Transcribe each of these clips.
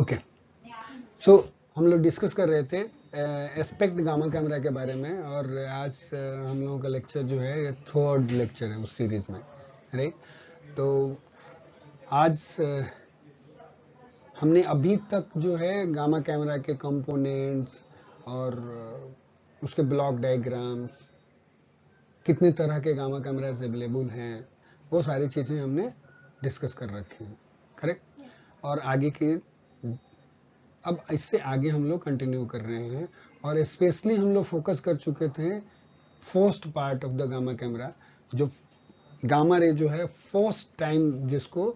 Okay, सो हम लोग discuss कर रहे थे एस्पेक्ट गामा कैमरा के बारे में, और आज हम लोगों का लेक्चर जो है ये थर्ड लेक्चर है उस सीरीज में, राइट। तो आज हमने अभी तक जो है गामा कैमरा के कंपोनेंट्स और उसके ब्लॉक डायग्राम्स, कितने तरह के गामा कैमरास अवेलेबल हैं, वो सारी चीज़ें हमने डिस्कस कर रखी हैं, करेक्ट। और आगे के अब इससे आगे हम लोग कंटिन्यू कर रहे हैं, और स्पेशली हम लोग फोकस कर चुके थे first part of the gamma camera, जो गामा रे जो है फर्स्ट टाइम जिसको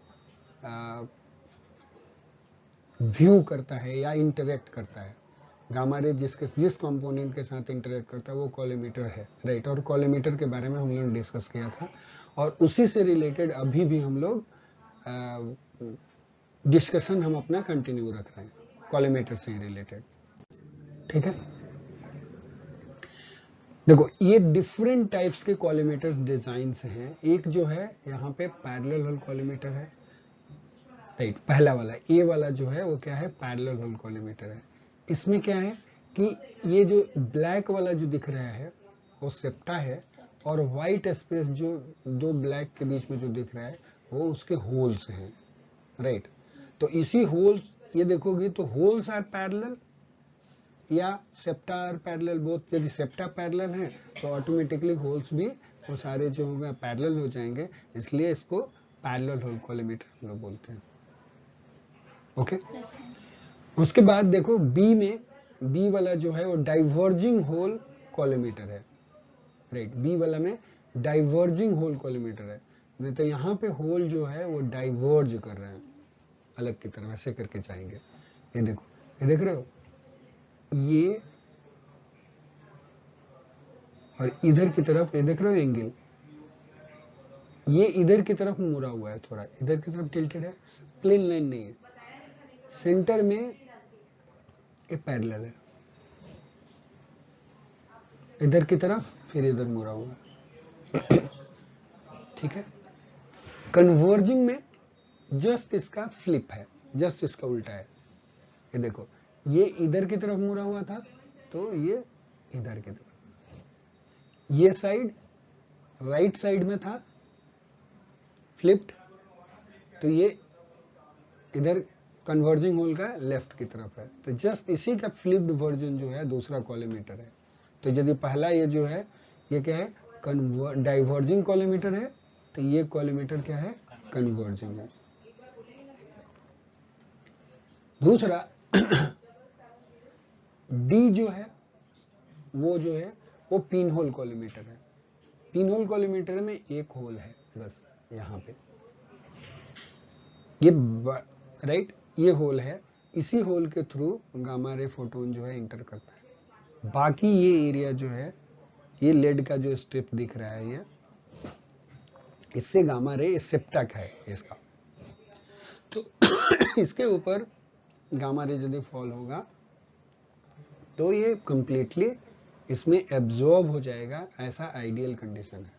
व्यू करता है या इंटरेक्ट करता है। गामा रे जिस कंपोनेंट के साथ इंटरेक्ट करता है वो कॉलीमेटर है, राइट। और कॉलीमेटर के बारे में हम लोग ने डिस्कस किया था, और उसी से रिलेटेड अभी भी हम लोग डिस्कशन हम अपना कंटिन्यू रख रहे हैं, कॉलीमेटर से ही रिलेटेड, ठीक है। देखो, ये डिफरेंट टाइप्स के कॉलीमेटर्स डिजाइन्स हैं। एक जो है यहाँ पे पैरेलल होल कॉलीमेटर है, राइट। पहला वाला ए वाला जो है वो क्या है, पैरेलल होल कॉलीमेटर है। इसमें क्या है कि ये जो ब्लैक वाला जो दिख रहा है वो सेप्टा है, और व्हाइट स्पेस जो दो ब्लैक के बीच में जो दिख रहा है वो उसके होल्स हैं, राइट। तो इसी होल्स, ये देखोगे तो होल्स आर पैरेलल या सेप्टा आर पैरेलल बोथ। यदि सेप्टा पैरेलल है तो ऑटोमेटिकली होल्स भी वो सारे जो होंगे पैरेलल हो जाएंगे, इसलिए इसको पैरेलल होल कॉलीमेटर हम लोग बोलते हैं, ओके। उसके बाद देखो बी में, बी वाला जो है वो डाइवर्जिंग होल कॉलीमेटर है, राइट। बी वाला में डाइवर्जिंग होल कॉलीमेटर है, तो यहाँ पे होल जो है वो डाइवर्ज कर रहे हैं अलग की तरफ, ऐसे करके जाएंगे। ये देखो, ये देख रहे हो, ये और इधर की तरफ, ये देख रहे हो एंगल, ये इधर की तरफ मुड़ा हुआ है, थोड़ा इधर की तरफ टिल्टेड है, प्लेन लाइन नहीं है। सेंटर में ये पैरेलल है, इधर की तरफ फिर इधर मुड़ा हुआ है, ठीक है। कन्वर्जिंग में जस्ट इसका फ्लिप है, जस्ट इसका उल्टा है। ये देखो, ये इधर की तरफ मुड़ा हुआ था तो ये इधर की तरफ, ये साइड राइट साइड में था फ्लिप्ड, तो ये इधर कन्वर्जिंग होल का लेफ्ट की तरफ है। तो जस्ट इसी का फ्लिप्ड वर्जन जो है दूसरा कॉलीमेटर है। तो यदि पहला ये जो है ये क्या है, डाइवर्जिंग कॉलीमेटर है, तो ये कॉलीमेटर क्या है, कन्वर्जिंग है। दूसरा डी जो है वो पिन होल कॉलीमेटर है। पिन होल कॉलीमेटर में एक होल है बस यहाँ पे, ये राइट, ये होल है, इसी होल के थ्रू गामा रे फोटोन जो है इंटर करता है। बाकी ये एरिया जो है, ये लेड का जो स्ट्रिप दिख रहा है, ये इससे गामा रे सेप्टा का है इसका। तो इसके ऊपर गामा रे यदि फॉल होगा तो ये कंप्लीटली इसमें एब्जॉर्ब हो जाएगा, ऐसा आइडियल कंडीशन है,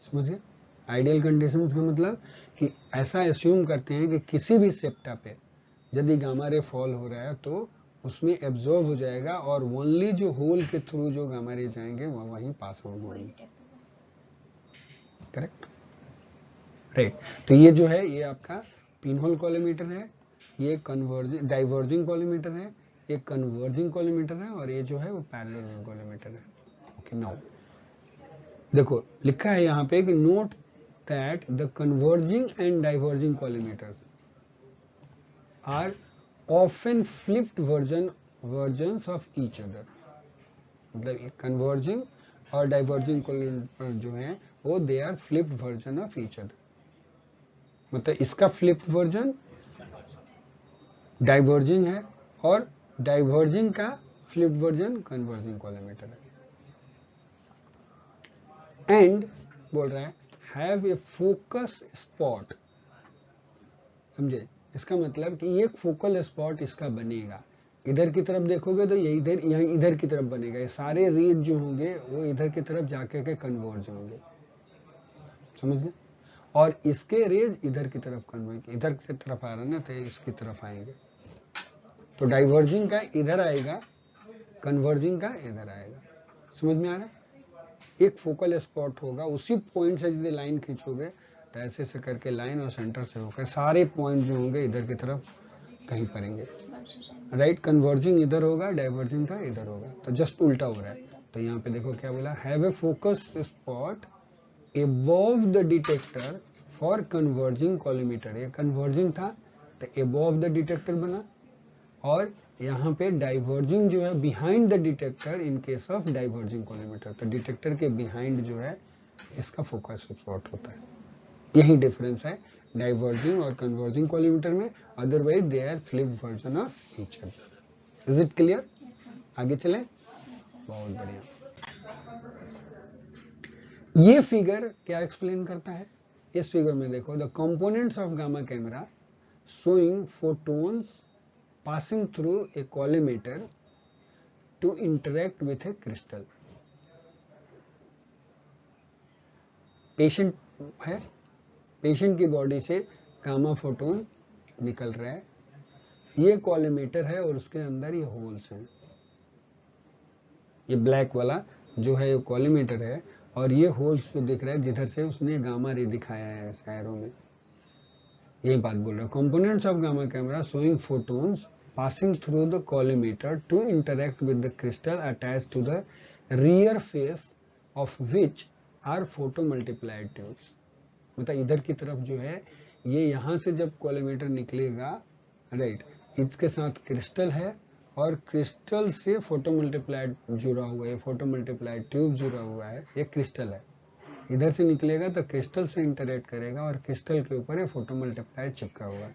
समझिए। आइडियल कंडीशन का मतलब कि ऐसा एस्यूम करते हैं कि किसी भी सेप्टा पे यदि गामा रे फॉल हो रहा है तो उसमें एब्जॉर्ब हो जाएगा, और ओनली जो होल के थ्रू जो गामा रे जाएंगे वो वहीं पास आउट होंगे, करेक्ट, राइट। तो ये जो है ये आपका पिन होल कॉलीमेटर है, ये डाइवर्जिंग कॉलीमेटर है, ये कन्वर्जिंग कॉलीमेटर है, और ये जो है वो पैरेलल कॉलीमेटर है, ओके। नाउ देखो लिखा है यहाँ पे कि note that the converging and diverging collimators are often flipped versions of each other। मतलब converging और diverging collimator जो है वो they are flipped version of each other। मतलब इसका flipped version diverging है, और diverging का flipped version converging collimator है। and बोल रहा है have a focus spot, समझे। इसका मतलब कि एक फोकल स्पॉट इसका बनेगा, इधर की तरफ देखोगे तो ये इधर, यहाँ इधर की तरफ बनेगा, ये सारे रेज जो होंगे वो इधर की तरफ जाके के कन्वर्ज होंगे, समझ गए। और इसके रेज इधर की तरफ कन्वर्ज, इधर की तरफ आ रहा है ना, तो इसकी तरफ आएंगे, तो डाइवर्जिंग का इधर आएगा, कन्वर्जिंग का इधर आएगा। समझ में आ रहा है? एक फोकल स्पॉट होगा, उसी पॉइंट से यदि लाइन खींचोगे तो ऐसे से करके लाइन और सेंटर से होकर सारे पॉइंट जो होंगे इधर की तरफ कहीं पड़ेंगे, राइट। कन्वर्जिंग इधर होगा, डाइवर्जिंग का इधर होगा, तो जस्ट उल्टा हो रहा है। तो यहाँ पे देखो क्या बोला, have a focus spot above the detector for converging collimator। ये कन्वर्जिंग था तो above the detector बना, और यहाँ पे डाइवर्जिंग जो है behind the detector in case of diverging collimator. तो डिटेक्टर के बिहाइंड जो है इसका फोकस स्पॉट होता है। यही डिफरेंस है डाइवर्जिंग और कन्वर्जिंग कॉलिमेटर में, otherwise they R flip version of each other. Is it clear? आगे चलें। बहुत बढ़िया। ये फिगर क्या एक्सप्लेन करता है? इस फिगर में देखो, the components of gamma camera showing photons passing through a collimator to interact with a crystal। Patient है, पेशेंट की बॉडी से गामा फोटोन निकल रहा है, ये कॉलिमेटर है और उसके अंदर ये होल्स हैं। ये ब्लैक वाला जो है ये कॉलिमेटर है, और ये होल्स जो दिख रहा है जिधर से उसने गामा रे दिखाया है एरो में, ये बात बोल रहा है। Components of gamma camera showing photons passing through the collimator to interact with the crystal attached to the rear face of which are photomultiplied tubes। मतलब इधर की तरफ जो है ये यहाँ से जब कॉलिमेटर निकलेगा, राइट, इसके साथ क्रिस्टल है और क्रिस्टल से फोटोमल्टीप्लाइड जुड़ा हुआ है, फोटोमल्टीप्लाइड ट्यूब जुड़ा हुआ है, ये क्रिस्टल है। इधर से निकलेगा तो क्रिस्टल से इंटरेक्ट करेगा और क्रिस्टल के ऊपर ये फोटोमल्टीप्लाइड चिपका हुआ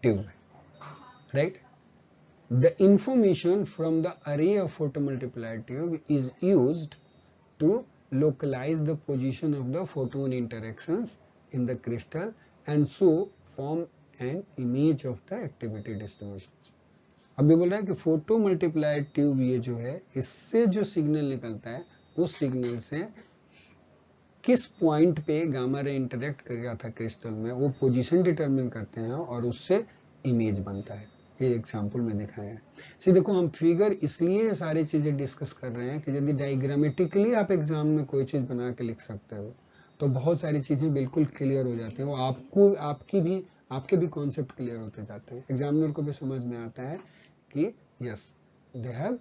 ट्यूब है, right. The information from the array of photomultiplied tube is used to localize the position of the photon interactions in the crystal and so form an image of the activity distributions। अभी बोल रहा है कि photo multiplied tube ये जो है, इससे जो सिग्नल निकलता है उस सिग्नल से किस पॉइंट पे गामा रे इंटरेक्ट कर रहा था क्रिस्टल में, वो पोजीशन डिटरमिन करते हैं और उससे इमेज बनता है। ये एग्जाम्पल में दिखाया है। सी देखो, हम फिगर इसलिए सारी चीजें डिस्कस कर रहे हैं कि यदि डायग्रामेटिकली आप एग्जाम में कोई चीज बना के लिख सकते हो तो बहुत सारी चीजें बिल्कुल क्लियर हो जाती हैं, वो आपको आपके भी कॉन्सेप्ट क्लियर होते जाते हैं, एग्जामिनर को भी समझ में आता है कि yes they have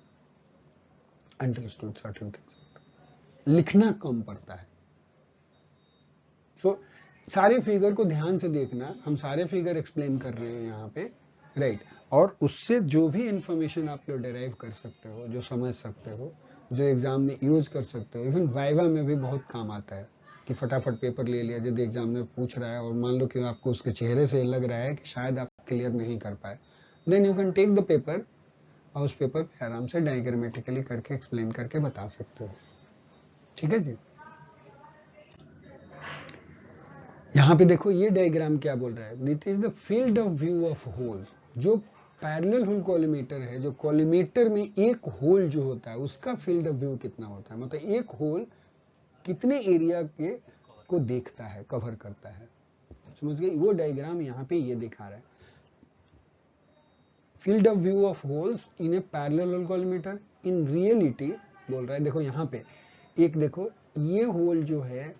understood certain things. लिखना कम पड़ता है। सो सारे फिगर को ध्यान से देखना, हम सारे फिगर एक्सप्लेन कर रहे हैं यहाँ पे, राइट। और उससे जो भी इंफॉर्मेशन आप लोग डिराइव कर सकते हो, जो समझ सकते हो, जो एग्जाम में यूज कर सकते हो, इवन वाइवा में भी बहुत काम आता है कि फटाफट पेपर ले लिया, यदि एग्जामिनर पूछ रहा है और मान लो कि आपको उसके चेहरे से लग रहा है कि शायद आप क्लियर नहीं कर पाए, then you can take the paper और उस पेपर पे आराम से डायग्रामेटिकली करके एक्सप्लेन करके बता सकते हो। ठीक है जी। यहाँ पे देखो ये डायग्राम क्या बोल रहा है, it is the field of view of hole. जो पैरेलल होल कॉलिमेटर है, जो कॉलिमेटर में एक होल जो होता है उसका फील्ड ऑफ व्यू कितना होता है, मतलब एक होल कितने एरिया के को देखता है, कवर करता है। समझ गए? वो डायग्राम यहाँ पे ये दिखा रहा है, field of view of holes in a parallel hole collimator in reality बोल रहा है। देखो यहाँ पे एक देखो, ये होल जो है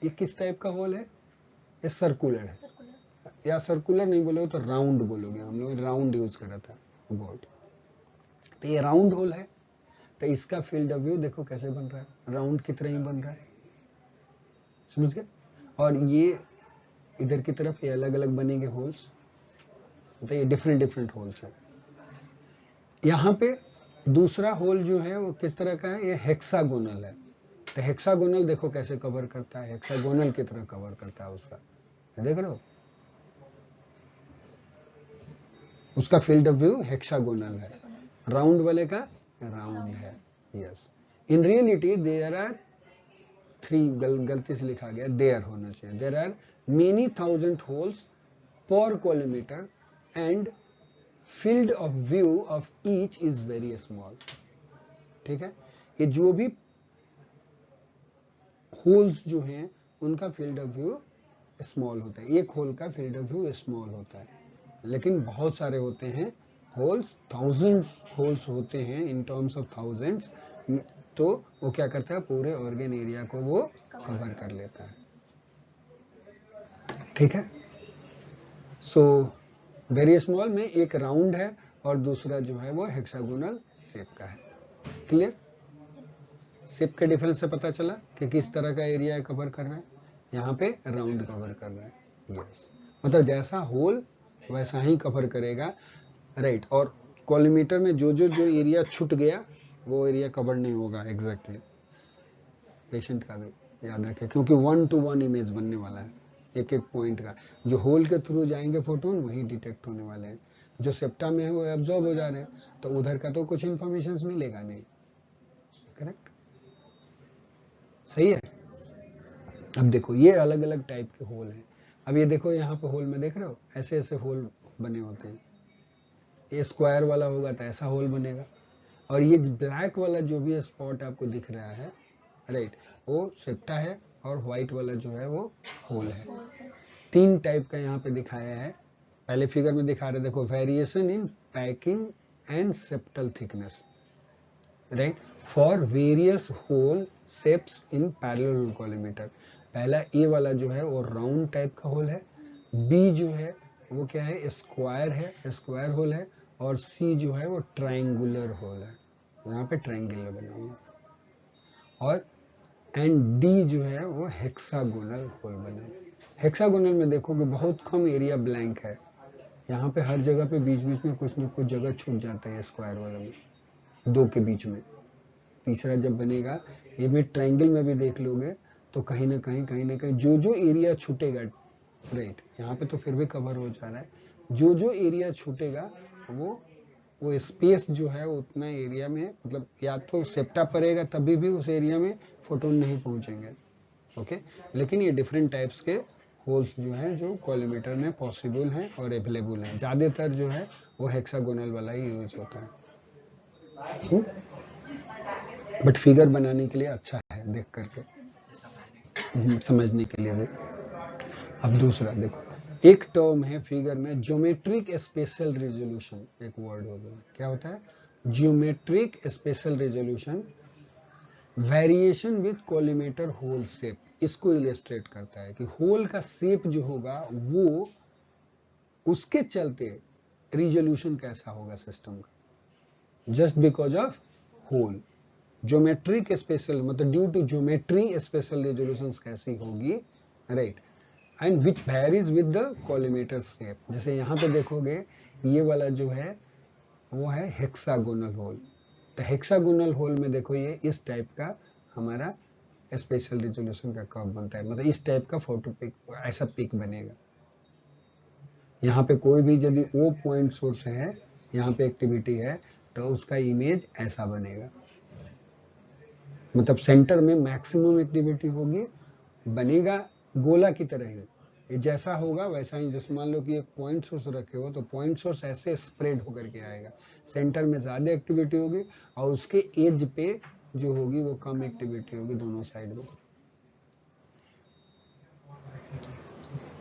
ये किस टाइप का होल है, ये सर्कुलर है, या सर्कुलर नहीं बोलोगे तो राउंड बोलोगे, हम लोग राउंड यूज करा था बोर्ड। तो ये राउंड होल है, तो इसका फील्ड ऑफ व्यू देखो कैसे बन रहा है, राउंड की तरह ही बन रहा है। समझ गए? और ये इधर की तरफ ये अलग अलग बनेंगे होल्स, तो ये डिफरेंट डिफरेंट होल्स है। यहाँ पे दूसरा होल जो है वो किस तरह का है, ये हेक्सागोनल है। तो हेक्सागोनल देखो कैसे कवर करता है, हेक्सागोनल की तरह कवर करता है उसका, देख रहे हो, उसका फील्ड ऑफ व्यू हेक्सागोनल है, राउंड वाले का राउंड है। Yes, in reality there are three, गलती से लिखा गया, देयर होना चाहिए, there are many thousand holes per collimator and field of view of each is very small. ठीक है, ये जो भी होल्स जो हैं उनका फील्ड ऑफ व्यू स्मॉल होता है, एक होल का फील्ड ऑफ व्यू स्मॉल होता है, लेकिन बहुत सारे होते हैं होल्स, थाउजेंड्स होल्स होते हैं इन टर्म्स ऑफ थाउजेंड्स, तो वो क्या करता है, पूरे ऑर्गन एरिया को वो कवर कर लेता है। ठीक है, सो वेरी स्मॉल में एक राउंड है और दूसरा जो है वो हेक्सागोनल शेप का है। क्लियर? शेप के डिफरेंस से पता चला कि किस तरह का एरिया कवर कर रहा है, यहाँ पे राउंड कवर कर रहा है। यस, मतलब जैसा होल वैसा ही कवर करेगा, राइट। और कॉलीमीटर में जो एरिया छूट गया वो एरिया कवर नहीं होगा एग्जैक्टली। पेशेंट का भी याद रखें, क्योंकि 1 to 1 इमेज बनने वाला है एक एक पॉइंट का। जो होल के थ्रू जाएंगे फोटोन वही डिटेक्ट होने वाले हैं, जो सेप्टा में है वो एब्जॉर्ब हो जा रहे हैं, तो उधर का तो कुछ इंफॉर्मेशन मिलेगा नहीं। करेक्ट, सही है। अब देखो ये अलग अलग टाइप के होल हैं। अब ये देखो यहाँ पे होल में देख रहे हो, ऐसे ऐसे होल बने होते हैं। ये स्क्वायर वाला होगा तो ऐसा होल बनेगा, और ये ब्लैक वाला जो भी स्पॉट आपको दिख रहा है, राइट, वो सेप्टा है, और व्हाइट वाला जो है वो होल है। 3 टाइप का यहाँ पे दिखाया है, पहले फिगर में दिखा रहे, देखो variation in packing and septal thickness, right, for various hole shapes in parallel collimator. पहला ए वाला जो है वो राउंड टाइप का होल है, बी जो है वो क्या है, स्क्वायर है, स्क्वायर होल है, और सी जो है वो ट्रायंगुलर होल है, यहाँ पे ट्रायंगुलर बना हुआ है, और एंड डी जो है वो हेक्सागोनल होल बना है। हेक्सागोनल में देखोगे बहुत कम एरिया ब्लैंक है, यहाँ पे हर जगह पे बीच बीच में कुछ न कुछ जगह छूट जाता है स्क्वायर वाले में, दो के बीच में। तीसरा जब बनेगा, ये भी ट्रायंगल में भी देख लोगे तो कहीं ना कहीं जो एरिया छूटेगा, राइट, यहाँ पे तो फिर भी कवर हो जा रहा है, जो एरिया छूटेगा वो स्पेस जो है उतना एरिया में, मतलब या तो सेप्टा पड़ेगा तभी भी उस एरिया में फोटोन नहीं पहुंचेंगे। ओके, लेकिन ये डिफरेंट टाइप्स के होल्स जो हैं जो कॉलीमीटर में पॉसिबल हैं और अवेलेबल हैं। ज़्यादातर जो है वो हेक्सागोनल वाला ही यूज होता है, बट फिगर बनाने के लिए अच्छा है देख करके, समझने के लिए भी। अब दूसरा देखो, एक टर्म है फिगर में ज्योमेट्रिक स्पेशल रेजोल्यूशन, एक वर्ड हो गया, क्या होता है, geometric spatial resolution, variation with collimator hole shape. इसको इलस्ट्रेट करता है कि होल का शेप जो होगा वो उसके चलते रिजोल्यूशन कैसा होगा सिस्टम का, just because of hole. Geometric spatial मतलब ड्यू टू ज्योमेट्री स्पेशल रेजोल्यूशन कैसी होगी, right, and which varies with the collimator shape. जैसे यहाँ पे देखोगे ये वाला जो है वो है हेक्सागोनल होल, तो हेक्सागोनल होल में देखो ये इस टाइप का हमारा स्पेशल रेजोल्यूशन का कर्व बनता है, मतलब इस टाइप का फोटो पिक, ऐसा पिक बनेगा। यहाँ पे कोई भी यदि ओ पॉइंट सोर्स है, यहाँ पे एक्टिविटी है, तो उसका इमेज ऐसा बनेगा, मतलब सेंटर में मैक्सिमम एक्टिविटी होगी, बनेगा गोला की तरह ही, ये जैसा होगा वैसा ही। जैसे मान लो कि एक पॉइंट सोर्स रखे हो तो पॉइंट सोर्स ऐसे स्प्रेड होकर के आएगा, सेंटर में ज्यादा एक्टिविटी होगी और उसके एज पे जो होगी वो कम एक्टिविटी होगी दोनों साइड में।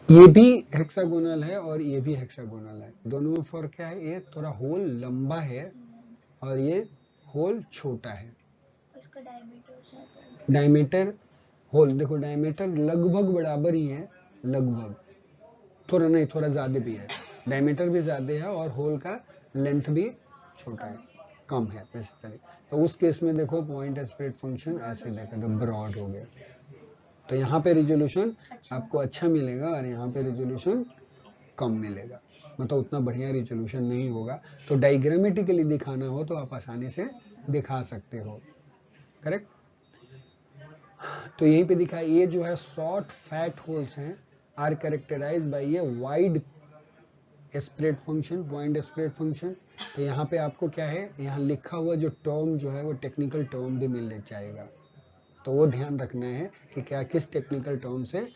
ये भी हेक्सागोनल है और ये भी हेक्सागोनल है, दोनों में फर्क क्या है, ये थोड़ा होल लंबा है और ये होल छोटा है। इसका डायमीटर होल देखो, डायमीटर लगभग बराबर ही है, लगभग, थोड़ा नहीं, थोड़ा ज्यादा भी है, डायमीटर भी ज्यादा है और होल का लेंथ भी छोटा है, कम है बेसिकली। तो उस केस में देखो पॉइंट स्प्रेड फंक्शन ऐसे देखा तो ब्रॉड हो गया, तो यहाँ पे रिजोल्यूशन आपको अच्छा मिलेगा और यहाँ पे रिजोल्यूशन कम मिलेगा, मतलब उतना बढ़िया रिजोल्यूशन नहीं होगा। तो डायग्रामेटिकली दिखाना हो तो आप आसानी से दिखा सकते हो, करेक्ट। तो यहीं पे दिखा, ये जो है शॉर्ट फैट होल्स हैं, आर कैरेक्टराइज बाय ये wide spread function, point spread function. तो यहाँ पे आपको क्या है, यहाँ लिखा हुआ जो टर्म जो है वो टेक्निकल टर्म भी मिलने जाएगा, तो वो ध्यान रखना है कि क्या किस टेक्निकल टर्म से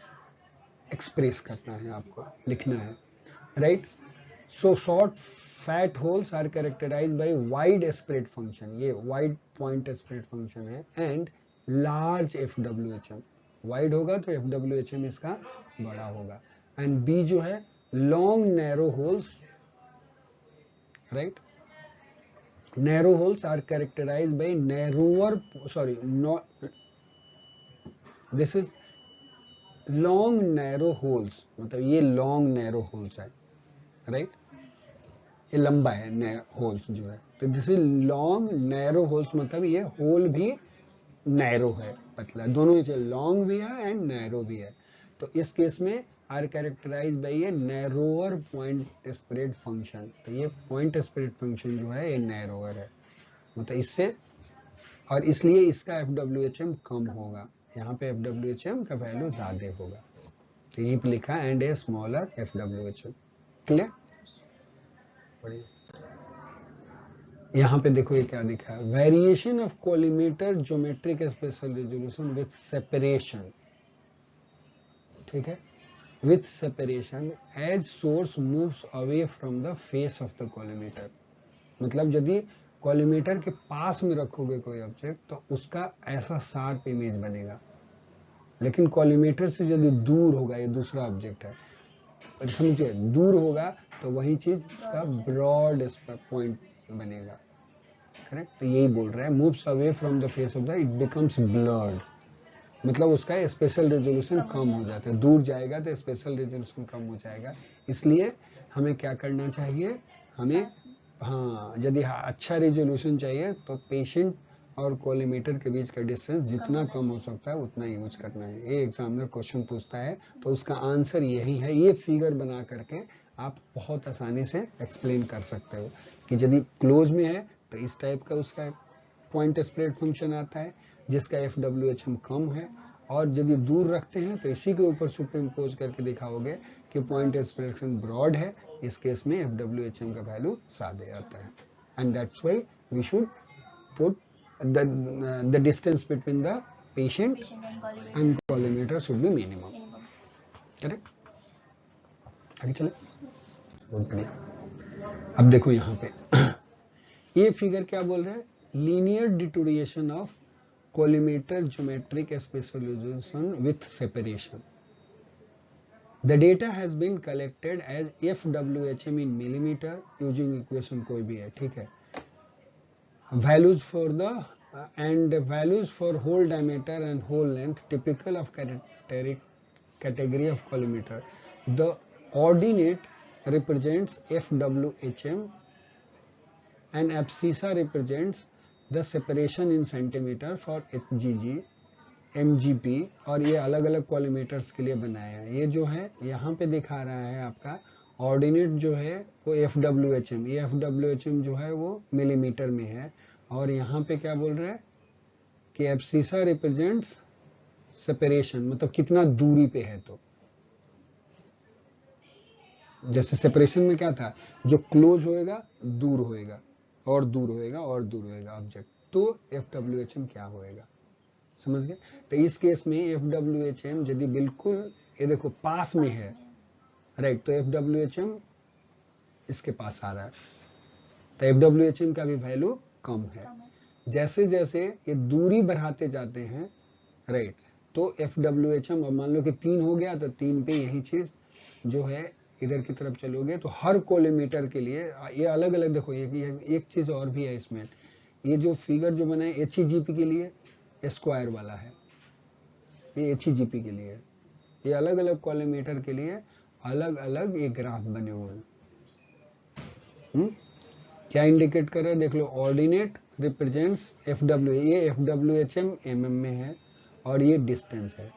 एक्सप्रेस करना है, आपको लिखना है, right. So short fat holes are characterized by wide spread function, ये वाइड पॉइंट स्प्रेड फंक्शन है, एंड लार्ज FWHM, वाइड होगा तो FWHM इसका बड़ा होगा। एंड बी जो है long narrow holes, right, narrow holes are characterized by narrower, sorry this is long narrow holes, मतलब ये लॉन्ग नैरो होल्स है, राइट, ये लंबा है होल्स जो है, तो this is long narrow holes, मतलब ये होल भी नैरो है, पतला, दोनों ही लॉन्ग भी है एंड नैरो भी है। तो इस केस में are characterize by a narrower point spread function, तो ये पॉइंट स्प्रेड फंक्शन जो है ये नैरोअर है, मतलब इससे, और इसलिए इसका FWHM कम होगा, यहाँ पे FWHM का वैल्यू ज्यादा होगा, तो यहीं पे लिखा and a smaller FWHM। Clear? बढ़िया। यहाँ पे देखो ये क्या दिखा है, variation of collimator geometric spatial resolution with separation, ठीक है, with separation as source moves away from the face of the collimator, मतलब यदि कॉलीमेटर के पास में रखोगे कोई ऑब्जेक्ट तो उसका ऐसा शार्प इमेज बनेगा, लेकिन कॉलीमेटर से यदि दूर होगा, ये दूसरा ऑब्जेक्ट है, समझिए दूर होगा तो वही चीज का ब्रॉड पॉइंट बनेगा, करेक्ट, तो यही बोल रहा है moves away from the face of the, it becomes blurred, मतलब उसका स्पेशल रेजोल्यूशन कम हो जाता है, दूर जाएगा तो स्पेशल रेजोल्यूशन कम हो जाएगा, इसलिए हमें क्या करना चाहिए, हमें, हाँ, यदि अच्छा रेजोल्यूशन चाहिए तो पेशेंट और कॉलीमेटर के बीच का डिस्टेंस जितना कम हो सकता है उतना यूज करना है। ये एग्जामिनर क्वेश्चन पूछता है तो उसका आंसर यही है, ये फिगर बना करके आप बहुत आसानी से एक्सप्लेन कर सकते हो कि यदि क्लोज में है तो इस टाइप का उसका पॉइंट स्प्रेड फंक्शन आता है जिसका FWHM कम है, और यदि दूर रखते हैं तो इसी के ऊपर सुपरइम्पोज करके दिखाओगे कि पॉइंट स्प्रेड फंक्शन ब्रॉड है, इस केस में FWHM का वैल्यू सादे आता है, and that's why we should put the distance between the patient and collimator should be minimum, correct? आगे चले, बहुत बढ़िया। अब देखो यहाँ पे ये फिगर क्या बोल रहा है, linear deterioration of collimator geometric spatial resolution with separation. The data has been collected as FWHM in millimeter using equation कोई भी है, ठीक है, values for the and values for hole diameter and hole length typical of category of collimator. The ordinate represents FWHM and abscissa represents the separation in centimeter for HGG, MGP, और ये अलग अलग कॉलीमेटर्स के लिए बनाया है। ये जो है यहाँ पे दिखा रहा है आपका ऑर्डिनेट जो है वो FWHM, ये FWHM जो है वो मिलीमीटर में है, और यहाँ पे क्या बोल रहा है कि एब्सिसा रिप्रेजेंट्स सेपरेशन, मतलब कितना दूरी पे है, तो जैसे सेपरेशन में क्या था, जो क्लोज होएगा दूर होएगा और दूर होएगा और दूर होएगा ऑब्जेक्ट, तो FWHM क्या होएगा, समझ गए? तो इस केस में FWHM यदि बिल्कुल ये देखो पास में है, राइट, तो FWHM इसके पास आ रहा है, तो FWHM का भी वैल्यू कम है। जैसे जैसे ये दूरी बढ़ाते जाते हैं, राइट, तो FWHM, अब मान लो कि 3 हो गया तो 3 पे यही चीज जो है इधर की तरफ चलोगे तो हर कोलीमीटर के लिए ये अलग अलग, देखो ये एक चीज और भी है इसमें, ये जो फिगर जो बनाए HEGP के लिए स्क्वायर वाला है, ये HEGP के लिए, ये अलग अलग कोलीमीटर के लिए अलग अलग ये ग्राफ बने हुए हैं। क्या इंडिकेट कर रहा है, देख लो, ऑर्डिनेट रिप्रेजेंट्स FW, ये FWHM mm में है और ये डिस्टेंस है,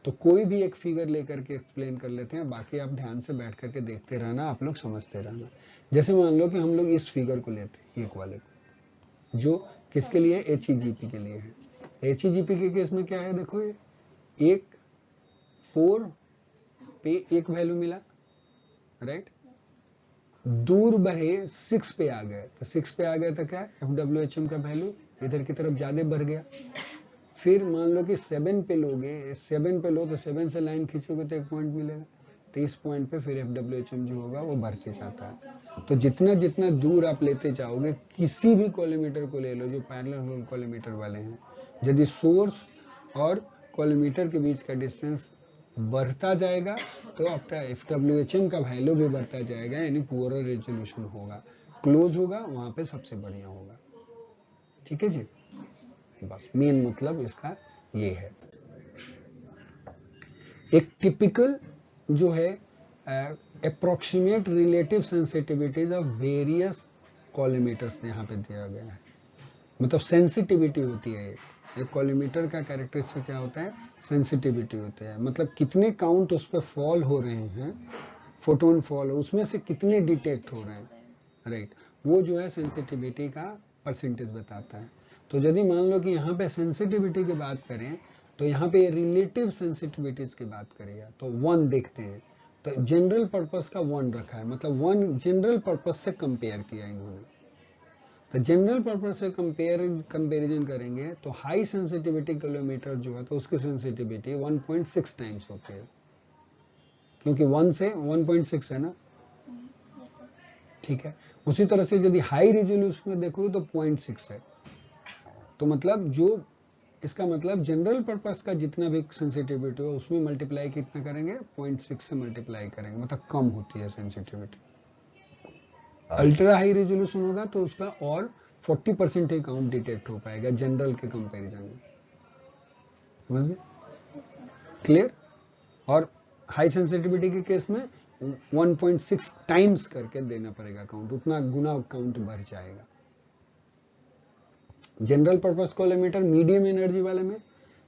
तो कोई भी एक फिगर लेकर के एक्सप्लेन कर लेते हैं, बाकी आप ध्यान से बैठ करके देखते रहना, आप लोग समझते रहना। जैसे मान लो कि हम लोग इस फिगर को लेते हैं, एक वाले को, जो किसके लिए, HEGP के लिए है। HEGP के केस में क्या है, देखो ये एक 4 पे एक वैल्यू मिला, राइट, दूर बढ़े 6 पे आ गए, तो 6 पे आ गए तो क्या FWHM का वैल्यू इधर की तरफ ज्यादा बढ़ गया। फिर मान लो कि 7 पे लोगे, 7 पे लो तो 7 से लाइन खींचोगे तो एक पॉइंट मिलेगा, तो इस पॉइंट पे फिर FWHM जो होगा वो बढ़ते जाता है। तो जितना जितना दूर आप लेते जाओगे, किसी भी कोलीमीटर को ले लो जो पैरेलल कोलीमीटर वाले हैं, यदि सोर्स और कॉलीमीटर के बीच का डिस्टेंस बढ़ता जाएगा तो आपका FWHM का वैल्यू भी बढ़ता जाएगा, यानी पुअरर रेजोल्यूशन होगा, क्लोज होगा वहां पे सबसे बढ़िया होगा। ठीक है जी, बस मेन मतलब इसका ये है। एक टिपिकल जो है approximate relative sensitivities of various कॉलीमीटर्स यहाँ पे दिया गया है, मतलब सेंसिटिविटी होती है एक कॉलीमीटर का कैरेक्टरिस्टिक क्या होता है, सेंसिटिविटी होता है, मतलब कितने काउंट उस पर फॉल हो रहे हैं, फोटोन फॉल, उसमें से कितने डिटेक्ट हो रहे हैं, राइट, वो जो है सेंसिटिविटी का परसेंटेज बताता है। तो यदि मान लो कि यहाँ पे सेंसिटिविटी की बात करें तो यहाँ पे रिलेटिव सेंसिटिविटीज की बात करेगा तो 1 देखते हैं, तो जनरल पर्पस का 1 रखा है, मतलब 1 जनरल पर्पस से कंपेयर किया इन्होंने। तो जनरल पर्पस से कंपेरिजन करेंगे तो हाई सेंसिटिविटी किलोमीटर जो है तो उसकी सेंसिटिविटी 1.6 टाइम्स होती है, क्योंकि 1 से 1.6 है ना, ठीक है। उसी तरह से यदि हाई रेजोल्यूशन में देखो तो 0.6 है, तो मतलब जो इसका मतलब जनरल पर्पस का जितना भी सेंसिटिविटी हो उसमें मल्टीप्लाई कितना करेंगे, 0.6 से मल्टीप्लाई करेंगे, मतलब कम होती है सेंसिटिविटी। अल्ट्रा हाई रेजोल्यूशन होगा तो उसका और 40% ही काउंट डिटेक्ट हो पाएगा जनरल के कंपैरिजन में, समझ गए, क्लियर। और हाई सेंसिटिविटी के केस में 1.6 टाइम्स करके देना पड़ेगा काउंट, उतना गुना काउंट बढ़ जाएगा। General purpose collimator medium energy वाले में,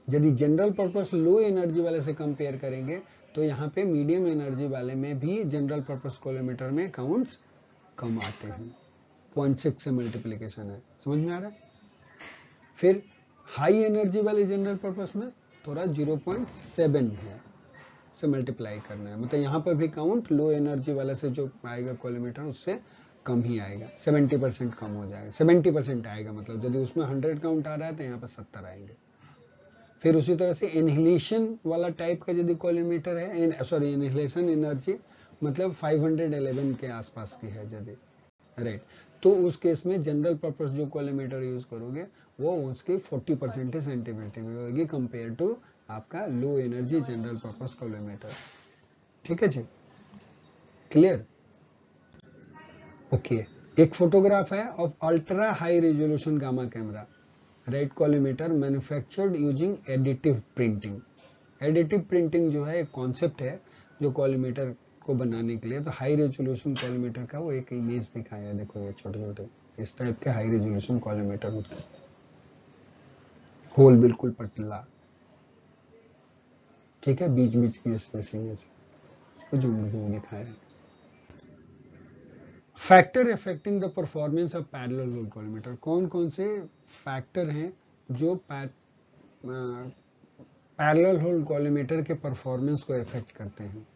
यदि जनरल पर्पस लो एनर्जी वाले से कंपेयर करेंगे तो यहाँ पे मीडियम एनर्जी वाले में भी जनरल पर्पस कॉलीमीटर में काउंट्स कम आते हैं, 0.6 से मल्टीप्लीकेशन है, समझ में आ रहा है। फिर हाई एनर्जी वाले जनरल पर्पस में थोड़ा 0.7 है से मल्टीप्लाई करना है, मतलब यहाँ पर भी काउंट लो एनर्जी वाले से जो आएगा कॉलीमीटर उससे कम ही आएगा, 70% कम हो जाएगा, 70% आएगा, मतलब यदि उसमें 100 काउंट आ रहा है तो यहाँ पर 70 आएंगे। फिर उसी तरह से इनहेलेशन वाला टाइप का यदि कॉलीमीटर है, सॉरी इनहेलेशन एनर्जी मतलब 511 के आसपास की है यदि, राइट, तो उस केस में जनरल पर्पस जो कॉलीमीटर यूज करोगे वो उसकी 40% सेंटीमीटर होगी कंपेयर टू आपका low energy general purpose collimator. ठीक है जी, क्लियर, ओके। एक फोटोग्राफ है of ultra high resolution gamma camera right collimator manufactured using additive printing. Additive printing जो है एक कॉन्सेप्ट है जो कॉलीमीटर को बनाने के लिए, तो हाई रेजोल्यूशन कॉलीमीटर का वो एक इमेज दिखाया है, देखो ये छोटे छोटे इस टाइप के हाई रेजोल्यूशन कॉलीमीटर होते हैं, होल बिल्कुल पतला, ठीक है, बीच बीच की स्पेसिंग है, इसको जूम करके दिखाया है। Factor affecting the performance of parallel hole collimator, कौन कौन से फैक्टर हैं जो पैरेलल होल कॉलीमीटर के परफॉर्मेंस को इफेक्ट करते हैं,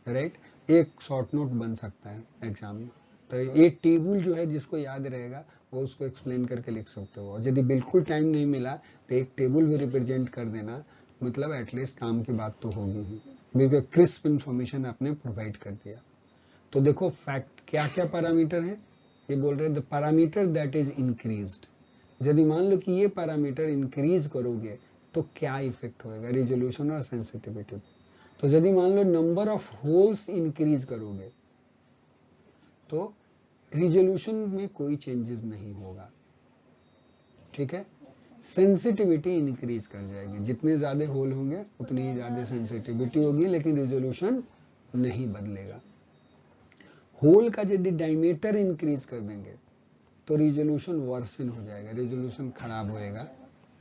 राइट। एक शॉर्ट नोट बन सकता है एग्जाम में, तो ये टेबल जो है जिसको याद रहेगा वो उसको एक्सप्लेन करके लिख सकते हो, और यदि बिल्कुल टाइम नहीं मिला तो एक टेबल भी रिप्रेजेंट कर देना, मतलब एटलीस्ट काम की बात तो होगी ही, बिल्कुल क्रिस्प इंफॉर्मेशन आपने प्रोवाइड कर दिया। तो देखो फैक्ट क्या क्या पैरामीटर है, ये बोल रहे हैं the parameter that is increased, यदि मान लो कि ये पैरामीटर इंक्रीज करोगे तो क्या इफेक्ट होएगा रिजोल्यूशन और सेंसिटिविटी पे। तो यदि मान लो नंबर ऑफ होल्स इंक्रीज करोगे तो रिजोल्यूशन में कोई चेंजेस नहीं होगा, ठीक है। सेंसिटिविटी इंक्रीज कर जाएगी, जितने ज्यादा होल होंगे उतनी ही ज्यादा सेंसिटिविटी होगी, लेकिन रिजोल्यूशन नहीं बदलेगा। होल का यदि डायमीटर इंक्रीज कर देंगे तो रिजोल्यूशन वर्सन हो जाएगा, रिजोल्यूशन खराब होएगा,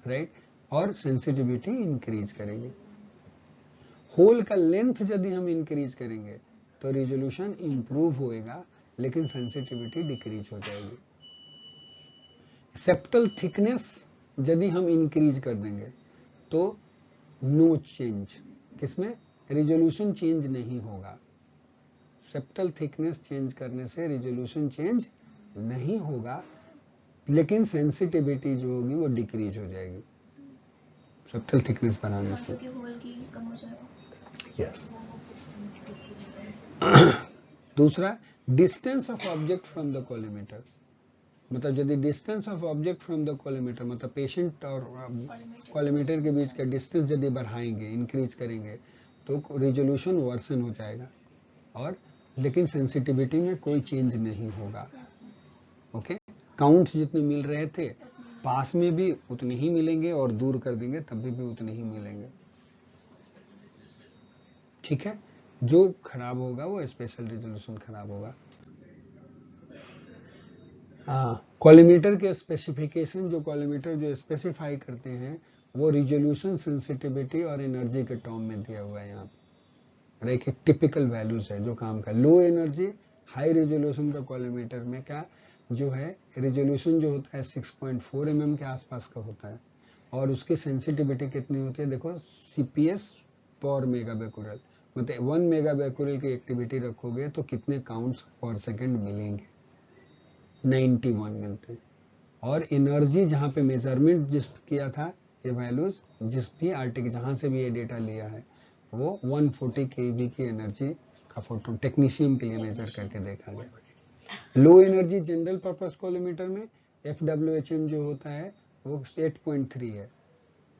राइट, और सेंसिटिविटी इंक्रीज करेंगे। होल का लेंथ यदि हम इंक्रीज करेंगे तो रिजोल्यूशन इंप्रूव होएगा, लेकिन सेंसिटिविटी डिक्रीज हो जाएगी। सेप्टल थिकनेस यदि हम इंक्रीज कर देंगे तो नो चेंज, किसमें, रिजोल्यूशन चेंज नहीं होगा। सेप्टल थिकनेस चेंज करने से रिजोल्यूशन चेंज नहीं होगा, लेकिन सेंसिटिविटी जो होगी वो डिक्रीज हो जाएगी सेप्टल थिकनेस बढ़ाने से, यस। दूसरा distance of object from the collimator, मतलब यदि distance of object from the collimator, मतलब पेशेंट और कॉलीमीटर के बीच का डिस्टेंस यदि बढ़ाएंगे, इंक्रीज करेंगे, तो रेजोल्यूशन वर्सन हो जाएगा, और लेकिन सेंसिटिविटी में कोई चेंज नहीं होगा। ओके, काउंट्स जितने मिल रहे थे पास में भी उतने ही मिलेंगे, और दूर कर देंगे तब भी उतने ही मिलेंगे। ठीक है, जो खराब होगा वो स्पेशल रेजोल्यूशन खराब होगा। कॉलीमीटर के स्पेसिफिकेशन, जो कॉलीमीटर जो स्पेसिफाई करते हैं वो रिजोल्यूशन, सेंसिटिविटी और एनर्जी के टर्म में दिया हुआ है यहाँ पे। एक टिपिकल वैल्यूज है जो काम का। लो एनर्जी हाई रेजोल्यूशन का कॉलीमीटर में क्या जो है रेजोल्यूशन जो होता है 6.4 mm के आसपास का होता है, और उसकी सेंसिटिविटी कितनी होती है देखो, CPS पर मेगाबेक्यूरेल, मतलब 1 मेगाबेक्यूरेल की एक्टिविटी रखोगे तो कितने काउंट्स पर सेकेंड मिलेंगे, 91 मिलते हैं। और एनर्जी जहाँ पे मेजरमेंट जिस किया था, ये वैल्यूज जिस भी आर्टिक जहाँ से भी ये डेटा लिया है वो 140 kV की एनर्जी का फोटो टेक्नीशियन के लिए मेजर करके देखा गया। Low energy general purpose collimator में FWHM जो होता है वो 8.3 है,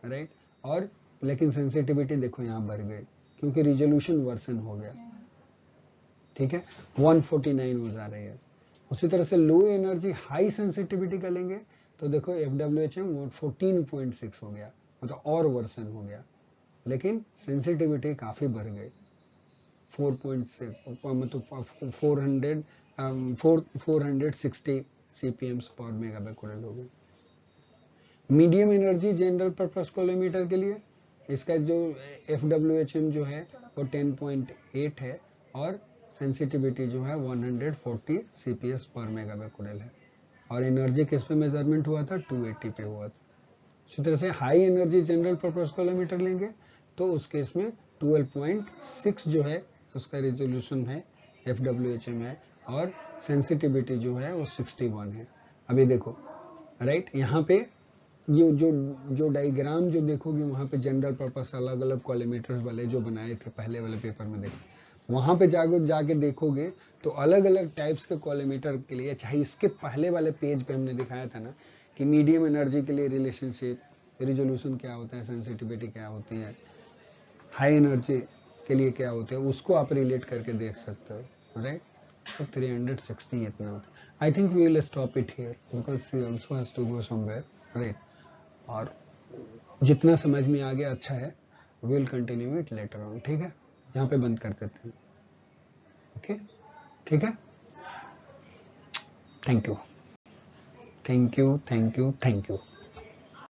राइट। और लेकिन सेंसिटिविटी देखो यहाँ बढ़ गई क्योंकि रिजोल्यूशन वर्सन हो गया। ठीक है, 149 हो जा रही है। उसी तरह से लो एनर्जी हाई सेंसिटिविटी का लेंगे तो देखो FWHM 14.6 हो गया, मतलब और वर्सन हो गया, लेकिन सेंसिटिविटी काफी बढ़ गई, 4.6 मतलब 460 CPM पर मेगाबेक्यूरेल हो गई। Medium energy general purpose collimator के लिए इसका जो FWHM जो है वो 10.8 है, और सेंसिटिविटी जो है 140 CPS पर मेगाबेक्यूरेल है, और एनर्जी किस पे मेजरमेंट हुआ था, 280 पे हुआ था। इसी तरह से high energy general purpose collimator लेंगे तो उस केस में 12.6 जो है उसका रेजोल्यूशन है, FWHM है, और सेंसिटिविटी जो है वो 61 है। अभी देखो राइट, यहाँ पे ये जो डायग्राम जो देखोगे वहाँ पे जनरल पर्पस अलग अलग कॉलीमीटर्स वाले जो बनाए थे पहले वाले पेपर में, देखो वहाँ पे जाके देखोगे तो अलग अलग टाइप्स के कॉलीमीटर के लिए, चाहे इसके पहले वाले पेज पे हमने दिखाया था ना कि मीडियम एनर्जी के लिए रिलेशनशिप, रिजोल्यूशन क्या होता है, सेंसिटिविटी क्या होती है, हाई एनर्जी के लिए क्या होता है, उसको आप रिलेट करके देख सकते हो, राइट। तो 360 इतना होता है। I think we will stop it here because she also has to go somewhere, right. और जितना समझ में आ गया अच्छा है, will continue it later on. ठीक है, यहाँ पे बंद कर देते हैं। ओके, ठीक है, thank you thank you thank you thank you.